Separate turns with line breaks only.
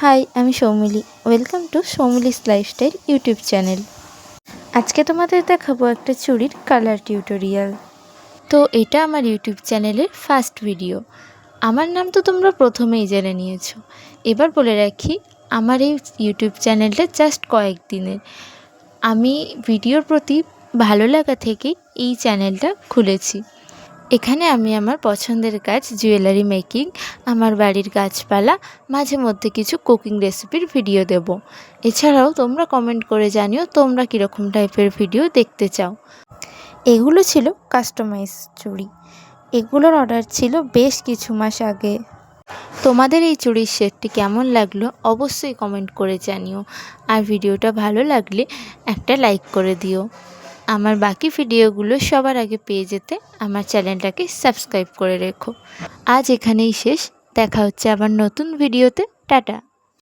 High, আমি Soumili. Welcome to Soumili's lifestyle YouTube channel. আজকে তোমাদের দেখাবো একটা চুড়ির কালার টিউটোরিয়াল। তো এটা আমার ইউটিউব চ্যানেলের ফার্স্ট ভিডিও। আমার নাম তো তোমরা প্রথমেই জেনে নিয়েছো। এবার বলে রাখি, আমার এই ইউটিউব চ্যানেলটা জাস্ট কয়েকদিনের। আমি ভিডিওর প্রতি ভালো লাগা থেকেই এই চ্যানেলটা খুলেছি। এখানে আমি আমার পছন্দের কাজ, জুয়েলারি মেকিং, আমার বাড়ির গাছপালা, মাঝে মধ্যে কিছু কুকিং রেসিপির ভিডিও দেব। এছাড়াও তোমরা কমেন্ট করে জানিও তোমরা কীরকম টাইপের ভিডিও দেখতে চাও। এগুলো ছিল কাস্টমাইজ চুড়ি। এগুলোর অর্ডার ছিল বেশ কিছু মাস আগে। তোমাদের এই চুড়ির সেটটি কেমন লাগলো অবশ্যই কমেন্ট করে জানিও। আর ভিডিওটা ভালো লাগলে একটা লাইক করে দিও। আমার বাকি ভিডিওগুলো সবার আগে পেয়ে যেতে আমার চ্যানেলটাকে সাবস্ক্রাইব করে রেখো। আজ এখানেই শেষ। দেখা হচ্ছে আবার নতুন ভিডিওতে। টাটা।